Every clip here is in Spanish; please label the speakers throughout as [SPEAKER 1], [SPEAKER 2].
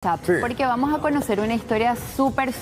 [SPEAKER 1] Sí.
[SPEAKER 2] Porque vamos a conocer una historia súper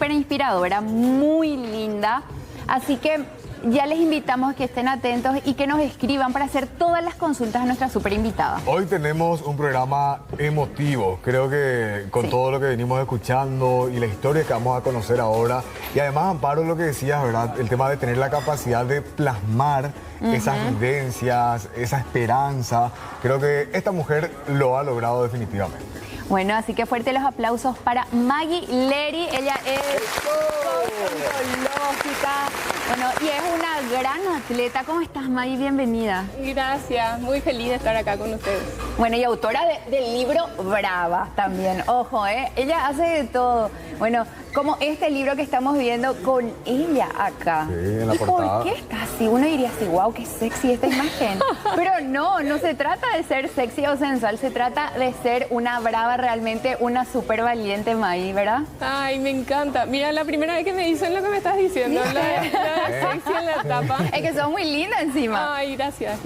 [SPEAKER 2] inspiradora, muy linda. Así que ya les invitamos a que estén atentos y que nos escriban para hacer todas las consultas a nuestra súper invitada.
[SPEAKER 1] Hoy tenemos un programa emotivo, creo que con
[SPEAKER 2] Sí.
[SPEAKER 1] todo lo que venimos escuchando y la historia que vamos a conocer ahora. Y además, Amparo, lo que decías, ¿verdad? El tema de tener la capacidad de plasmar esas vivencias, esa esperanza. Creo que esta mujer lo ha logrado definitivamente.
[SPEAKER 2] Bueno, así que fuerte los aplausos para Maggie Leri. Ella es coach ontológica. Bueno, y es una gran atleta. ¿Cómo estás, Maggie? Bienvenida.
[SPEAKER 3] Gracias, muy feliz de estar acá con ustedes.
[SPEAKER 2] Bueno, y autora del libro Brava también. Ojo, ella hace de todo. Bueno, como este libro que estamos viendo con ella acá.
[SPEAKER 1] Sí, en la
[SPEAKER 2] ¿Y
[SPEAKER 1] portada.
[SPEAKER 2] por qué está así? Uno diría así, wow, qué sexy esta imagen. Pero no se trata de ser sexy o sensual, se trata de ser una brava, realmente una súper valiente Maggie, ¿verdad?
[SPEAKER 3] Ay, me encanta. Mira, la primera vez que me dicen lo que me estás diciendo, la sexy en la tapa.
[SPEAKER 2] Es que son muy lindas encima.
[SPEAKER 3] Ay, gracias.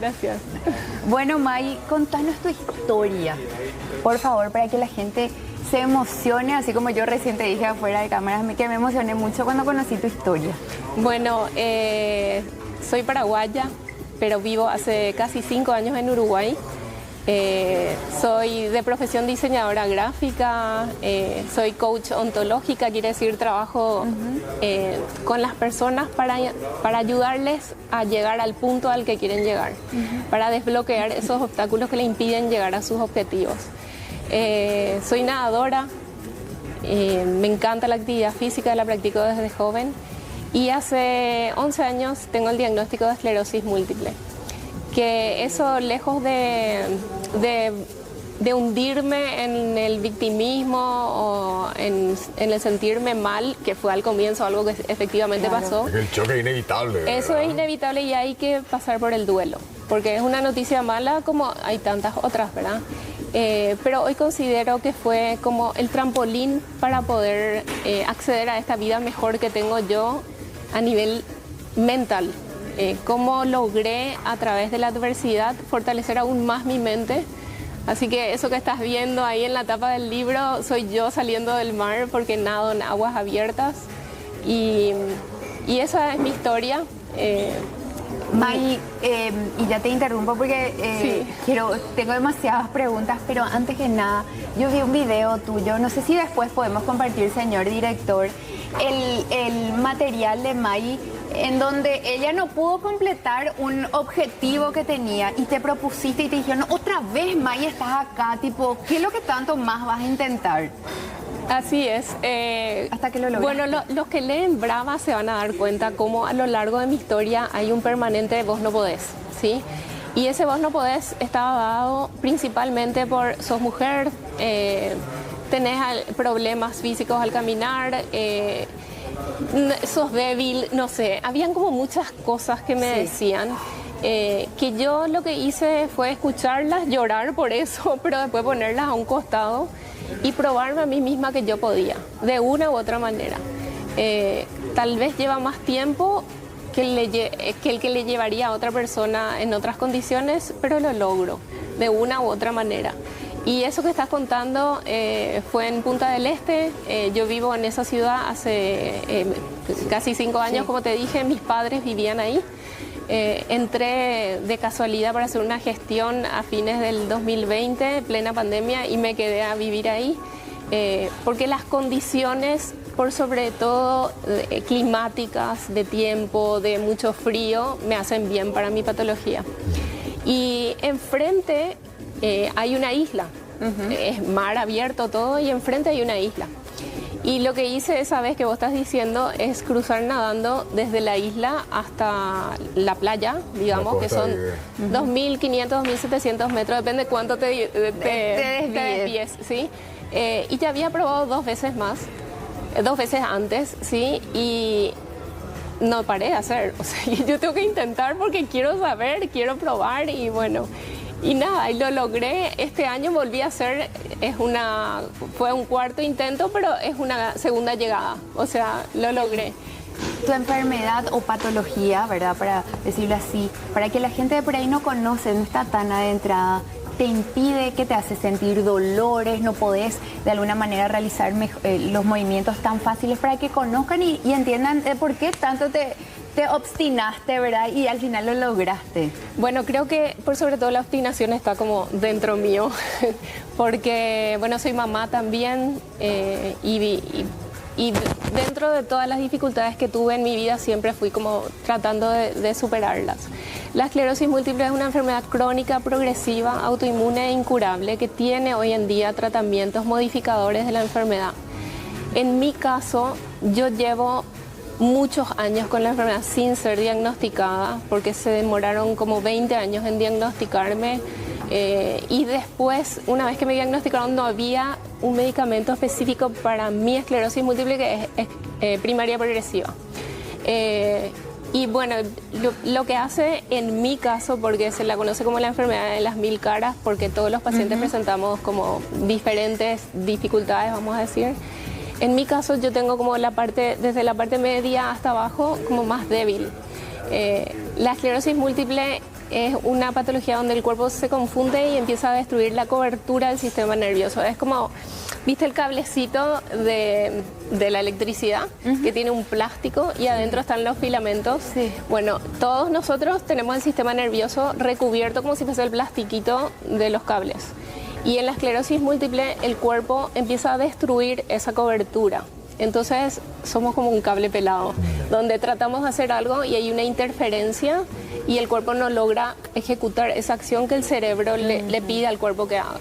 [SPEAKER 2] Bueno, Maggie, contanos tu historia, por favor, para que la gente se emocione, así como yo recién te dije afuera de cámaras, que me emocioné mucho cuando conocí tu historia.
[SPEAKER 3] Bueno, soy paraguaya, pero vivo hace casi 5 años en Uruguay. Soy de profesión diseñadora gráfica, soy coach ontológica, quiere decir trabajo con las personas para ayudarles a llegar al punto al que quieren llegar, para desbloquear esos obstáculos que le impiden llegar a sus objetivos. Soy nadadora, me encanta la actividad física, la practico desde joven y hace 11 años tengo el diagnóstico de esclerosis múltiple. Que eso, lejos de hundirme en el victimismo o en el sentirme mal, que fue al comienzo algo que efectivamente pasó.
[SPEAKER 1] Es que el choque es inevitable.
[SPEAKER 3] Eso
[SPEAKER 1] ¿verdad?
[SPEAKER 3] es inevitable y hay que pasar por el duelo, porque es una noticia mala como hay tantas otras, ¿verdad? Pero hoy considero que fue como el trampolín para poder acceder a esta vida mejor que tengo yo a nivel mental. Cómo logré a través de la adversidad fortalecer aún más mi mente. Así que eso que estás viendo ahí en la tapa del libro soy yo saliendo del mar porque nado en aguas abiertas y esa es mi historia.
[SPEAKER 2] Maggie, y ya te interrumpo porque
[SPEAKER 3] Sí.
[SPEAKER 2] tengo demasiadas preguntas, pero antes que nada, yo vi un video tuyo, no sé si después podemos compartir, señor director, el material de Maggie, en donde ella no pudo completar un objetivo que tenía y te propusiste y te dijeron, otra vez Maggie estás acá, tipo, ¿qué es lo que tanto más vas a intentar?
[SPEAKER 3] Así es.
[SPEAKER 2] Hasta que lo lograste.
[SPEAKER 3] Bueno, los que leen Brava se van a dar cuenta cómo a lo largo de mi historia hay un permanente vos no podés, ¿sí? Y ese vos no podés estaba dado principalmente por sos mujer, tenés problemas físicos al caminar, sos débil, no sé. Habían como muchas cosas que me decían. Que yo lo que hice fue escucharlas, llorar por eso, pero después ponerlas a un costado y probarme a mí misma que yo podía, de una u otra manera. Tal vez lleva más tiempo que el que le llevaría a otra persona en otras condiciones, pero lo logro, de una u otra manera. Y eso que estás contando fue en Punta del Este. Yo vivo en esa ciudad hace casi 5 años, como te dije, mis padres vivían ahí. Entré de casualidad para hacer una gestión a fines del 2020, plena pandemia, y me quedé a vivir ahí, porque las condiciones, por sobre todo climáticas, de tiempo, de mucho frío, me hacen bien para mi patología. Y enfrente hay una isla, es mar abierto todo y enfrente hay una isla. Y lo que hice esa vez que vos estás diciendo es cruzar nadando desde la isla hasta la playa, digamos, que son 2.500, 2.700 metros, depende cuánto te desvíes, ¿sí? Y ya había probado 2 veces más, 2 veces antes, ¿sí? Y no paré de hacer, o sea, yo tengo que intentar porque quiero saber, quiero probar y bueno... Y nada, y lo logré. Este año volví a hacer, fue un 4º intento, pero es una segunda llegada. O sea, lo logré.
[SPEAKER 2] Tu enfermedad o patología, ¿verdad? Para decirlo así, para que la gente de por ahí no conoce, no está tan adentrada. te impide, que te hace sentir dolores, no podés de alguna manera realizar los movimientos tan fáciles, para que conozcan y entiendan por qué tanto te obstinaste, ¿verdad? Y al final lo lograste.
[SPEAKER 3] Bueno, creo que por sobre todo la obstinación está como dentro mío, porque, bueno, soy mamá también y dentro de todas las dificultades que tuve en mi vida siempre fui como tratando de superarlas. La esclerosis múltiple es una enfermedad crónica, progresiva, autoinmune e incurable que tiene hoy en día tratamientos modificadores de la enfermedad. En mi caso, yo llevo muchos años con la enfermedad sin ser diagnosticada, porque se demoraron como 20 años en diagnosticarme. Y después, una vez que me diagnosticaron, no había un medicamento específico para mi esclerosis múltiple, que es primaria progresiva. Y bueno, lo que hace en mi caso, porque se la conoce como la enfermedad de las 1000 caras, porque todos los pacientes presentamos como diferentes dificultades, vamos a decir. En mi caso yo tengo como desde la parte media hasta abajo, como más débil. La esclerosis múltiple es una patología donde el cuerpo se confunde y empieza a destruir la cobertura del sistema nervioso. Es como, ¿viste el cablecito de la electricidad? Que tiene un plástico y adentro están los filamentos.
[SPEAKER 2] Sí.
[SPEAKER 3] Bueno, todos nosotros tenemos el sistema nervioso recubierto como si fuese el plastiquito de los cables. Y en la esclerosis múltiple el cuerpo empieza a destruir esa cobertura. Entonces somos como un cable pelado, donde tratamos de hacer algo y hay una interferencia y el cuerpo no logra ejecutar esa acción que el cerebro le pide al cuerpo que haga.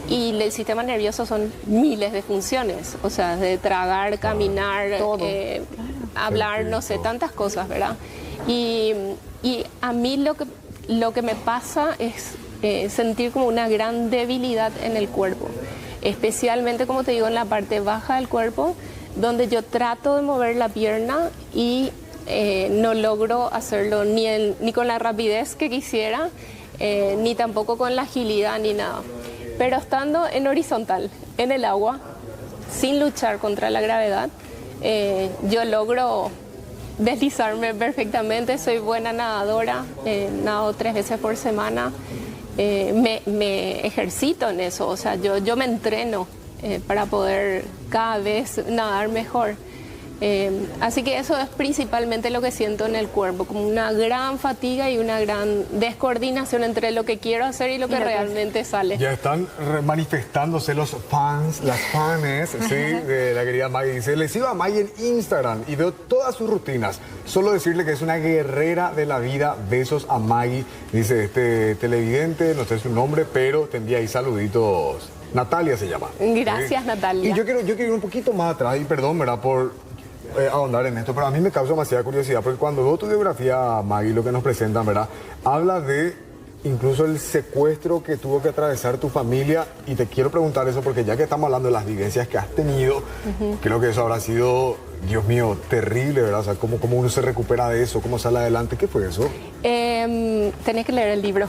[SPEAKER 3] Y el sistema nervioso son miles de funciones, o sea, de tragar, caminar, hablar, no sé, tantas cosas, ¿verdad? Y a mí lo que me pasa es sentir como una gran debilidad en el cuerpo, especialmente, como te digo, en la parte baja del cuerpo, donde yo trato de mover la pierna y no logro hacerlo ni con la rapidez que quisiera, ni tampoco con la agilidad ni nada. Pero estando en horizontal, en el agua, sin luchar contra la gravedad, yo logro deslizarme perfectamente. Soy buena nadadora, nado 3 veces por semana, me ejercito en eso, o sea, yo me entreno para poder cada vez nadar mejor. Así que eso es principalmente lo que siento en el cuerpo, como una gran fatiga y una gran descoordinación entre lo que quiero hacer y lo que realmente sale.
[SPEAKER 1] Ya están manifestándose los fans, las fans, ¿sí? De la querida Maggie. Dice, le sigo a Maggie en Instagram y veo todas sus rutinas. Solo decirle que es una guerrera de la vida. Besos a Maggie. Dice este televidente, no sé su nombre, pero te envía ahí saluditos. Natalia se llama.
[SPEAKER 3] Gracias, ¿sí? Natalia.
[SPEAKER 1] Y yo quiero ir un poquito más atrás, y perdón, ¿verdad?, por ahondar en esto, pero a mí me causa demasiada curiosidad, porque cuando veo tu biografía, Maggie, lo que nos presentan, ¿verdad?, habla de incluso el secuestro que tuvo que atravesar tu familia, y te quiero preguntar eso porque ya que estamos hablando de las vivencias que has tenido, creo que eso habrá sido, Dios mío, terrible, ¿verdad? O sea, ¿cómo uno se recupera de eso? ¿Cómo sale adelante? ¿Qué fue eso?
[SPEAKER 3] Tenés que leer el libro.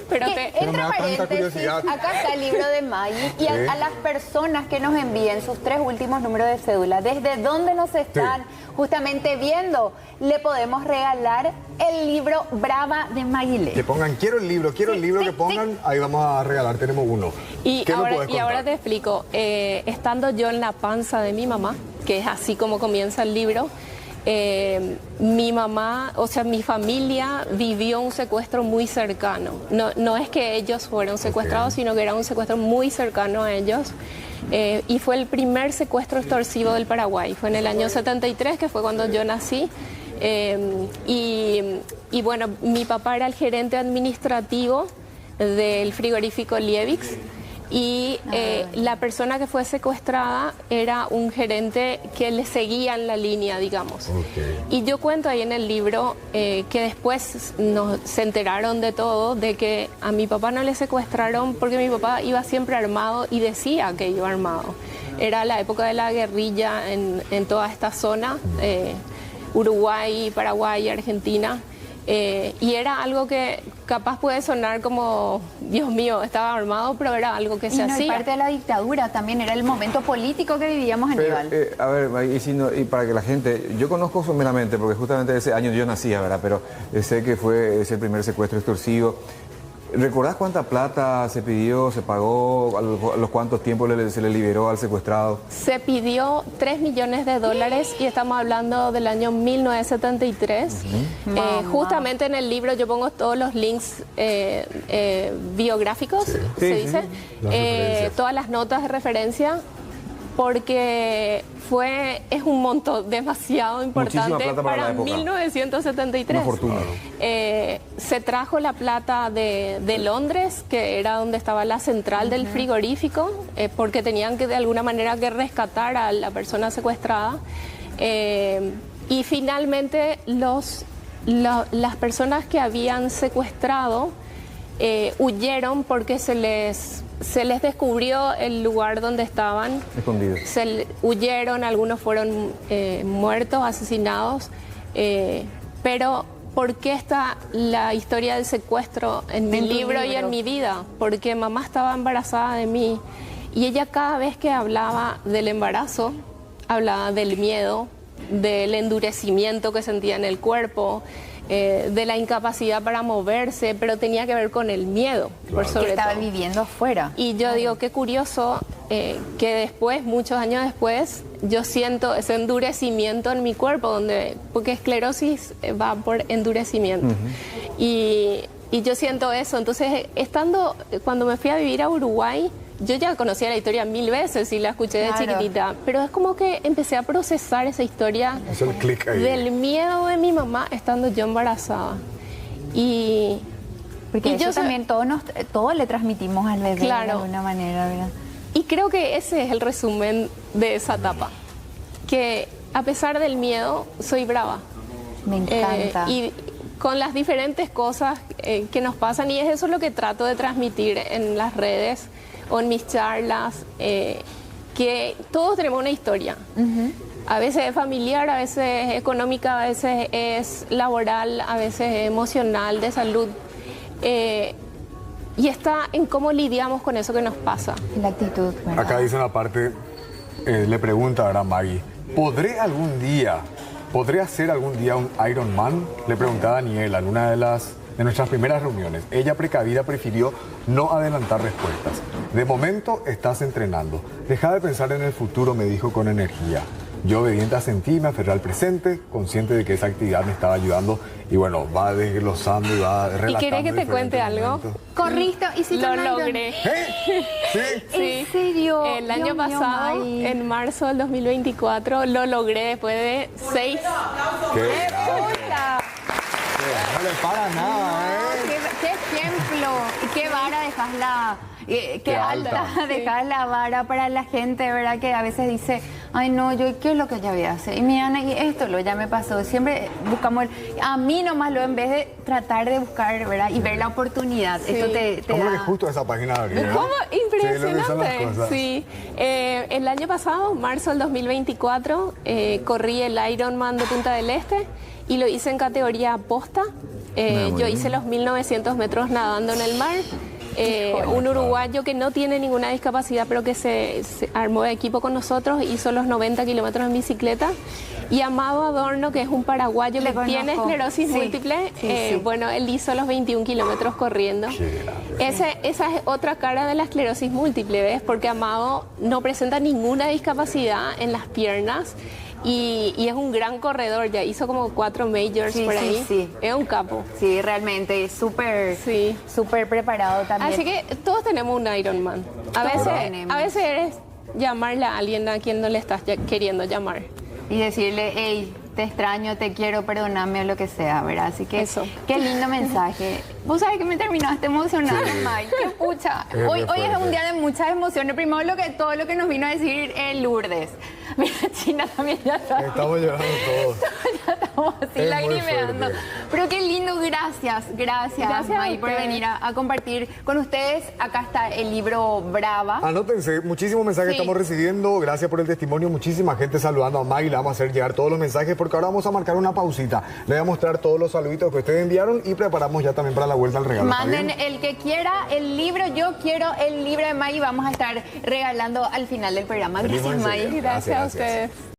[SPEAKER 1] Pero
[SPEAKER 2] Entre paréntesis, acá está el libro de Maggie, y a las personas que nos envíen sus 3 últimos números de cédula, desde dónde nos están justamente viendo, le podemos regalar el libro Brava de Maggie Lee.
[SPEAKER 1] Que pongan, quiero el libro, que pongan, ahí vamos a regalar, tenemos uno.
[SPEAKER 3] Y ahora te explico, estando yo en la panza de mi mamá, que es así como comienza el libro, mi mamá, o sea, mi familia vivió un secuestro muy cercano. No es que ellos fueron secuestrados, sino que era un secuestro muy cercano a ellos. Y fue el primer secuestro extorsivo del Paraguay. Fue en el año 73, que fue cuando yo nací. Y bueno, mi papá era el gerente administrativo del frigorífico Liebix. Y la persona que fue secuestrada era un gerente que le seguía en la línea, digamos. Y yo cuento ahí en el libro que después se enteraron de todo, de que a mi papá no le secuestraron porque mi papá iba siempre armado y decía que iba armado. Era la época de la guerrilla en toda esta zona, Uruguay, Paraguay, Argentina. Y era algo que capaz puede sonar como, Dios mío, estaba armado, pero era algo que se hacía.
[SPEAKER 2] Y parte de la dictadura también, era el momento político que vivíamos en Aníbal.
[SPEAKER 4] A ver, y para que la gente, yo conozco someramente, porque justamente ese año yo nacía, ¿verdad? Pero sé que fue ese primer secuestro extorsivo. ¿Recordás cuánta plata se pidió, se pagó, a los cuántos tiempos se le liberó al secuestrado?
[SPEAKER 3] Se pidió $3 millones y estamos hablando del año 1973. Justamente en el libro yo pongo todos los links biográficos, se dice, todas las notas de referencia, porque es un monto demasiado importante para 1973.
[SPEAKER 4] Una fortuna.
[SPEAKER 3] Se trajo la plata de Londres, que era donde estaba la central del frigorífico, porque tenían que de alguna manera que rescatar a la persona secuestrada. Y finalmente las personas que habían secuestrado huyeron porque se les descubrió el lugar donde estaban.
[SPEAKER 4] Escondidos.
[SPEAKER 3] Huyeron, algunos fueron muertos, asesinados. Pero ¿por qué está la historia del secuestro en mi libro y en mi vida? Porque mamá estaba embarazada de mí y ella cada vez que hablaba del embarazo, hablaba del miedo, del endurecimiento que sentía en el cuerpo, de la incapacidad para moverse, pero tenía que ver con el miedo, por sobre
[SPEAKER 2] estaba
[SPEAKER 3] todo.
[SPEAKER 2] viviendo afuera.
[SPEAKER 3] Y yo digo, qué curioso que después, muchos años después, yo siento ese endurecimiento en mi cuerpo, porque esclerosis va por endurecimiento. Y yo siento eso. Entonces, cuando me fui a vivir a Uruguay, yo ya conocía la historia 1000 veces y la escuché de chiquitita, pero es como que empecé a procesar esa historia del miedo de mi mamá estando yo embarazada.
[SPEAKER 2] Porque yo también todos le transmitimos al bebé de alguna manera, ¿verdad?
[SPEAKER 3] Y creo que ese es el resumen de esa etapa, que a pesar del miedo, soy brava.
[SPEAKER 2] Me encanta.
[SPEAKER 3] Y con las diferentes cosas que nos pasan, y es eso lo que trato de transmitir en las redes o en mis charlas, que todos tenemos una historia. A veces es familiar, a veces es económica, a veces es laboral, a veces es emocional, de salud. Y está en cómo lidiamos con eso que nos pasa.
[SPEAKER 2] La actitud, ¿verdad?
[SPEAKER 1] Acá dice una parte, le pregunta a Maggie, ¿podré hacer algún día un Ironman? Le preguntaba a Daniela en una de nuestras primeras reuniones. Ella precavida prefirió no adelantar respuestas. De momento estás entrenando. Deja de pensar en el futuro, me dijo con energía. Yo obediente asentí, me aferré al presente, consciente de que esa actividad me estaba ayudando. Y bueno, va desglosando y va relatando.
[SPEAKER 3] ¿Y querés que te cuente algo?
[SPEAKER 2] Corriste y sí
[SPEAKER 3] lo logré.
[SPEAKER 1] ¿Sí?
[SPEAKER 2] ¿En serio?
[SPEAKER 3] El año pasado, en marzo del 2024, lo logré después de 6.
[SPEAKER 1] ¡Qué puta! No le para nada, ¿eh?
[SPEAKER 2] Qué ejemplo, qué vara dejas qué alta dejas la vara para la gente, ¿verdad? Que a veces dice, ay no, yo qué es lo que ya voy a hacer. Y mira, y esto ya me pasó. Siempre buscamos a mí nomás en vez de tratar de buscar, ¿verdad? Y ver la oportunidad. Sí. Esto te
[SPEAKER 1] ¿Cómo
[SPEAKER 2] da...
[SPEAKER 1] que justo esa página abrió?
[SPEAKER 3] ¿Cómo? Impresionante.
[SPEAKER 1] Sí,
[SPEAKER 3] el año pasado, marzo del 2024, corrí el Ironman de Punta del Este y lo hice en categoría posta. Yo hice los 1900 metros nadando en el mar. Un uruguayo que no tiene ninguna discapacidad, pero que se armó de equipo con nosotros, hizo los 90 kilómetros en bicicleta. Y Amado Adorno, que es un paraguayo que tiene esclerosis múltiple, bueno, él hizo los 21 kilómetros corriendo. Esa es otra cara de la esclerosis múltiple, ¿ves? Porque Amado no presenta ninguna discapacidad en las piernas. Y es un gran corredor, ya hizo como 4 majors por ahí.
[SPEAKER 2] Sí.
[SPEAKER 3] Es un capo.
[SPEAKER 2] Sí, realmente, súper preparado también.
[SPEAKER 3] Así que todos tenemos un Ironman. A veces eres llamarle a alguien a quien no le estás queriendo llamar.
[SPEAKER 2] Y decirle, hey, te extraño, te quiero, perdóname o lo que sea, ¿verdad? Así que
[SPEAKER 3] eso.
[SPEAKER 2] Qué lindo mensaje. Vos sabés que me terminaste emocionada, Mike. Qué pucha. Hoy es un día de muchas emociones. Primero todo lo que nos vino a decir Lourdes. Mira, China también ya sabe.
[SPEAKER 1] Estamos llorando todos.
[SPEAKER 2] Ya estamos así lagrimeando. Pero qué lindo, gracias, Mike, por venir a compartir con ustedes. Acá está el libro Brava.
[SPEAKER 1] Anótense, muchísimos mensajes estamos recibiendo. Gracias por el testimonio. Muchísima gente saludando a Maggie. Le vamos a hacer llegar todos los mensajes porque ahora vamos a marcar una pausita. Le voy a mostrar todos los saluditos que ustedes enviaron y preparamos ya también para la vuelta al regalo.
[SPEAKER 2] Manden el que quiera el libro. Yo quiero el libro de Maggie. Vamos a estar regalando al final del programa. Gracias, Maggie.
[SPEAKER 3] Gracias a ustedes.